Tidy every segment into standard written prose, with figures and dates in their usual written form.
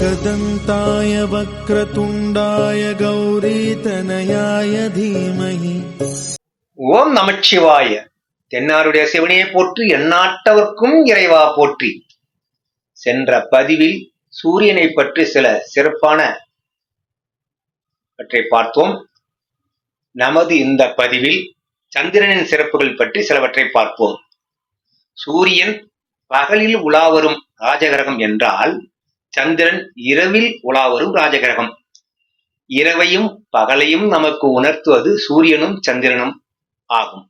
एकदन्ताय वक्रतुण्डाय गौरीतनयाय धीमहि। ஓம் நமச்சிவாய. தென்னாருடைய சிவனையை போற்றி, எந்நாட்டவர்க்கும் இறைவா போற்றி. சென்ற பதிவில் சூரியனை பற்றி சில சிறப்பான பற்றி பார்த்தோம். நமது இந்த பதிவில் சந்திரனின் சிறப்புகள் பற்றி சிலவற்றை பார்ப்போம். சூரியன் பகலில் உலாவரும் ராஜகிரகம் என்றால், சந்திரன் இரவில் உலாவரும் ராஜகிரகம். இரவையும் பகலையும் நமக்கு உணர்த்துவது சூரியனும் சந்திரனும் ஆகும்.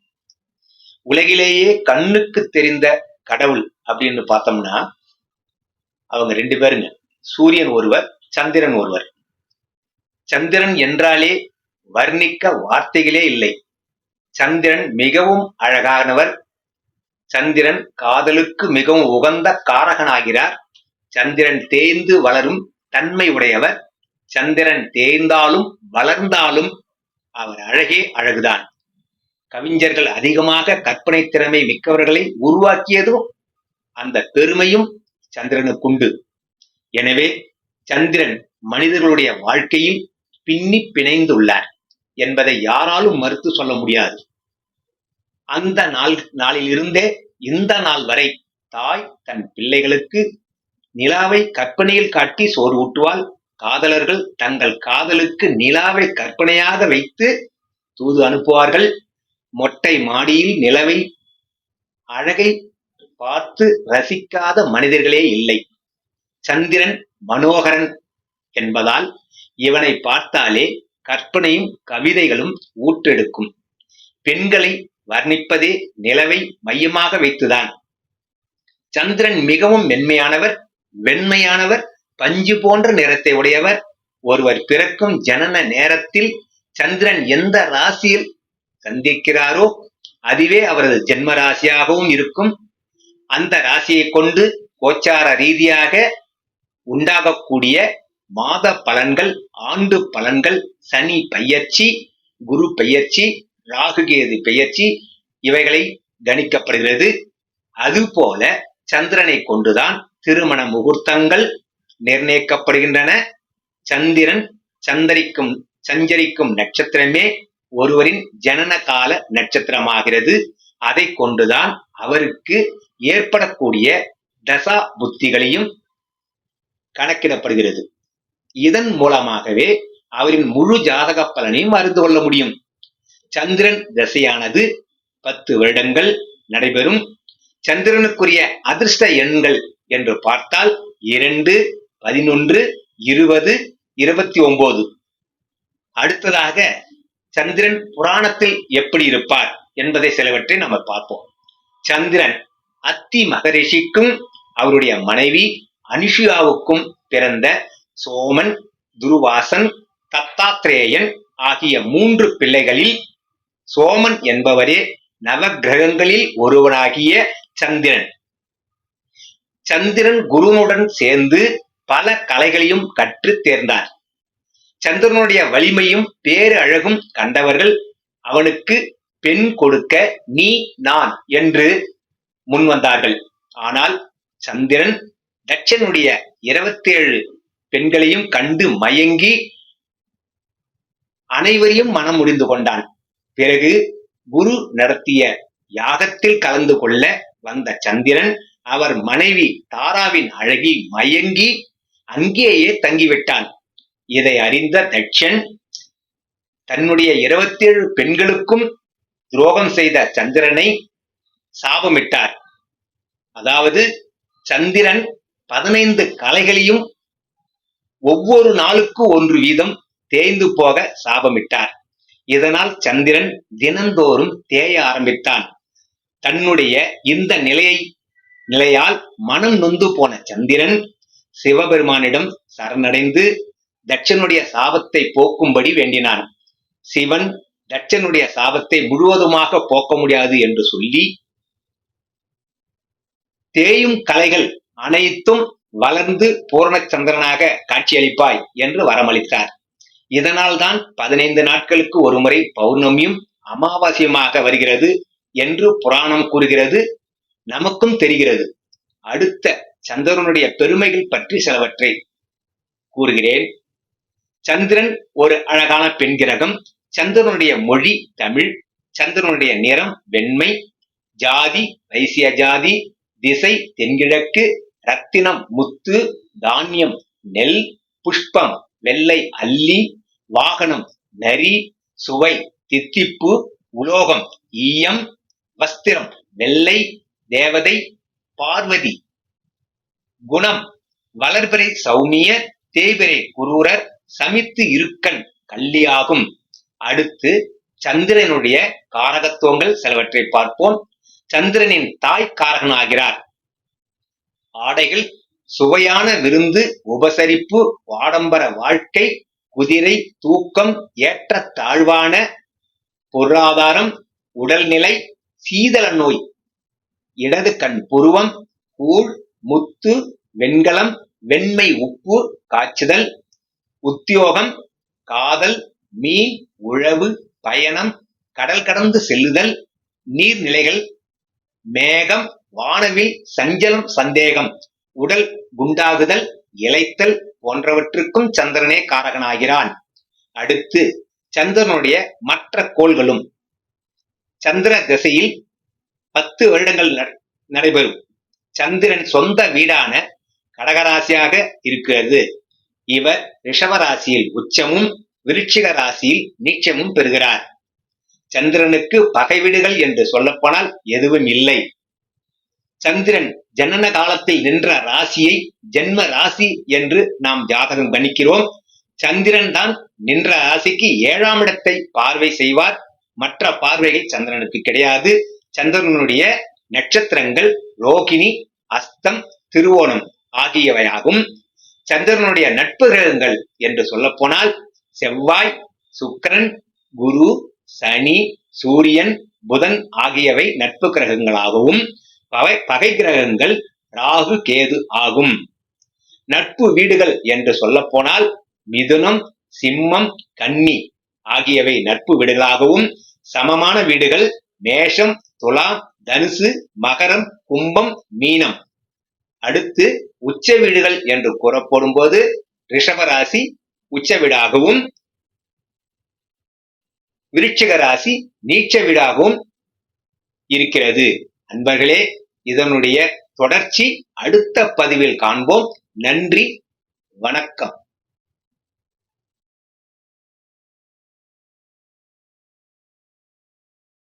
உலகிலேயே கண்ணுக்கு தெரிந்த கடவுள் அப்படின்னு பார்த்தோம்னா அவங்க ரெண்டு பேருங்க. சூரியன் ஒருவர், சந்திரன் ஒருவர். சந்திரன் என்றாலே வர்ணிக்க வார்த்தைகளே இல்லை. சந்திரன் மிகவும் அழகானவர். சந்திரன் காதலுக்கு மிகவும் உகந்த காரகனாகிறார். சந்திரன் தேய்ந்து வளரும் தன்மை உடையவர். சந்திரன் தேய்ந்தாலும் வளர்ந்தாலும் அவர் அழகே அழகுதான். கவிஞர்கள் அதிகமாக கற்பனை திறமை மிக்கவர்களை உருவாக்கியதும் அந்த பெருமையும் சந்திரனுக்குண்டு. எனவே சந்திரன் மனிதர்களுடைய வாழ்க்கையில் பின்னி பிணைந்துள்ளார் என்பதை யாராலும் மறுத்து சொல்ல முடியாது. அந்த நாளிலிருந்தே இந்த நாள் வரை தாய் தன் பிள்ளைகளுக்கு நிலாவை கற்பனையில் காட்டி சோறு ஊட்டுவாள். காதலர்கள் தங்கள் காதலுக்கு நிலாவை கற்பனையாக வைத்து தூது அனுப்புவார்கள். மொட்டை மாடியில் நிலவை அழகை பார்த்து ரசிக்காத மனிதர்களே இல்லை. சந்திரன் மனோகரன் என்பதால் இவனை பார்த்தாலே கற்பனையும் கவிதைகளும் ஊற்றெடுக்கும். பெண்களை வர்ணிப்பதே நிலவை மையமாக வைத்துதான். சந்திரன் மிகவும் மென்மையானவர், வெண்மையானவர், பஞ்சு போன்ற நிறத்தை உடையவர். ஒருவர் பிறக்கும் ஜனன நேரத்தில் சந்திரன் எந்த ராசியில் சந்திக்கிறாரோ அதுவே அவரது ஜென்ம ராசியாகவும் இருக்கும். அந்த ராசியை கொண்டு கோச்சார ரீதியாக உண்டாகக்கூடிய மாத பலன்கள், ஆண்டு பலன்கள், சனி பெயர்ச்சி, குரு பெயர்ச்சி, ராகுகேது பெயர்ச்சி இவைகளை கணிக்கப்படுகிறது. அதுபோல சந்திரனை கொண்டுதான் திருமண முகூர்த்தங்கள் நிர்ணயிக்கப்படுகின்றன. சந்திரன் சஞ்சரிக்கும் நட்சத்திரமே ஒருவரின் ஜனன கால நட்சத்திரமாகிறது. அதை கொண்டுதான் அவருக்கு ஏற்படக்கூடிய தசா புத்திகளையும் கணக்கிடப்படுகிறது. இதன் மூலமாகவே அவரின் முழு ஜாதக பலனையும் அறிந்து கொள்ள முடியும். சந்திரன் தசையானது 10 வருடங்கள் நடைபெறும். சந்திரனுக்குரிய அதிர்ஷ்ட எண்கள் என்று பார்த்தால் 2, 11, 20, 29. அடுத்ததாக சந்திரன் புராணத்தில் எப்படி இருப்பார் என்பதை சிலவற்றை நம்ம பார்ப்போம். சந்திரன் அத்தி மகரிஷிக்கும் அவருடைய மனைவி அனுஷியாவுக்கும் பிறந்த சோமன், துருவாசன், தத்தாத்ரேயன் ஆகிய 3 பிள்ளைகளில் சோமன் என்பவரே நவகிரகங்களில் ஒருவனாகிய சந்திரன். சந்திரன் குருனுடன் சேர்ந்து பல கலைகளையும் கற்று தேர்ந்தார். சந்திரனுடைய வலிமையும் பேரு அழகும் கண்டவர்கள் அவனுக்கு பெண் கொடுக்க நீ நான் என்று முன் வந்தார்கள். ஆனால் சந்திரன் தட்சனுடைய 27 பெண்களையும் கண்டு மயங்கி அனைவரையும் மனம் முடிந்து கொண்டான். பிறகு குரு நடத்திய யாகத்தில் கலந்து கொள்ள வந்த சந்திரன் அவர் மனைவி தாராவின் அழகில் மயங்கி அங்கேயே தங்கிவிட்டான். இதை அறிந்த தட்சன் தன்னுடைய 27 பெண்களுக்கும் துரோகம் செய்த சந்திரனை சாபமிட்டார். அதாவது சந்திரன் 15 கலைகளையும் ஒவ்வொரு நாளுக்கு 1 வீதம் தேய்ந்து போக சாபமிட்டார். இதனால் சந்திரன் தினந்தோறும் தேய ஆரம்பித்தான். தன்னுடைய இந்த நிலையால் மனம் நொந்து போன சந்திரன் சிவபெருமானிடம் சரணடைந்து தட்சனுடைய சாபத்தை போக்கும்படி வேண்டினான். சிவன் தட்சனுடைய சாபத்தை முழுவதுமாக போக்க முடியாது என்று சொல்லி தேயும் கலைகள் அனைத்தும் வளர்ந்து பூர்ணச்சந்திரனாக காட்சியளிப்பாய் என்று வரமளித்தார். இதனால் தான் 15 நாட்களுக்கு ஒரு முறை பௌர்ணமியும் அமாவாசையுமாக வருகிறது என்று புராணம் கூறுகிறது. நமக்கும் தெரிகிறது. அடுத்த சந்திரனுடைய பெருமைகள் பற்றி சிலவற்றை கூறுகிறேன். சந்திரன் ஒரு அழகான பெண் கிரகம். சந்திரனுடைய மொழி தமிழ். சந்திரனுடைய நிறம் வெண்மை. ஜாதி வைசிய ஜாதி. திசை தென்கிழக்கு. ரத்தினம் முத்து. தானியம் நெல். புஷ்பம் வெள்ளை அல்லி. வாகனம் நரி. சுவை தித்திப்பு. உலோகம் ஈயம். வஸ்திரம் வெள்ளை. தேவதை பார்வதி. குணம் வளர்பிறை சௌமிய. தேய்பிறை குரூரர். சமித்து இருக்கன் கள்ளியாகும். அடுத்து சந்திரனுடைய காரகத்துவங்கள் சிலவற்றை பார்ப்போம். சந்திரனின் தாய் காரகனாகிறார். ஆடைகள் சுவையான விருந்து, உபசரிப்பு, ஆடம்பர வாழ்க்கை, குதிரை, தூக்கம், ஏற்ற தாழ்வான பொருளாதாரம், உடல்நிலை, சீதள நோய், இடது கண் புருவம், கூழ், முத்து, வெண்கலம், வெண்மை உப்பு, காய்ச்சுதல், உத்தியோகம், காதல், மீன், உழவு, பயணம், கடல் கடந்து செல்லுதல், நீர்நிலைகள், மேகம், வானவில், சஞ்சலம், சந்தேகம், உடல் குண்டாகுதல், இளைத்தல் போன்றவற்றுக்கும் சந்திரனே காரகனாகிறான். அடுத்து சந்திரனுடைய மற்ற கோள்களும். சந்திர திசையில் 10 வருடங்கள் நடைபெறும். சந்திரன் சொந்த வீடான கடகராசியாக இருக்கிறது. இவர் ரிஷபராசியில் உச்சமும் விருச்சிக ராசியில் நீச்சமும் பெறுகிறார். சந்திரனுக்கு பகை வீடுகள் என்று சொல்லப்போனால் எதுவும் இல்லை. சந்திரன் ஜனன காலத்தில் நின்ற ராசியை ஜென்ம ராசி என்று நாம் ஜாதகம் கணிக்கிறோம். சந்திரன் தான் நின்ற ராசிக்கு 7ஆம் இடத்தை பார்வை செய்வார். மற்ற பார்வைகள் சந்திரனுக்கு கிடையாது. சந்திரனுடைய நட்சத்திரங்கள் ரோகிணி, அஸ்தம், திருவோணம் ஆகியவையாகும். சந்திரனுடைய நட்பு கிரகங்கள் என்று சொல்ல போனால் செவ்வாய், சுக்கிரன், குரு, சனி, சூரியன், புதன் ஆகியவை நட்பு கிரகங்களாகவும் பகை கிரகங்கள் ராகு, கேது ஆகும். நட்பு வீடுகள் என்று சொல்ல போனால் மிதுனம், சிம்மம், கன்னி ஆகியவை நட்பு வீடுகளாகவும், சமமான வீடுகள் மேஷம், துலாம், தனுசு, மகரம், கும்பம், மீனம். அடுத்து உச்ச வீடுகள் என்று கூறப்படும் போது ரிஷபராசி உச்ச வீடாகவும், விருச்சிக ராசி நீச்ச வீடாகவும் இருக்கிறது. அன்பர்களே, இதனுடைய தொடர்ச்சி அடுத்த பதிவில் காண்போம். நன்றி, வணக்கம்.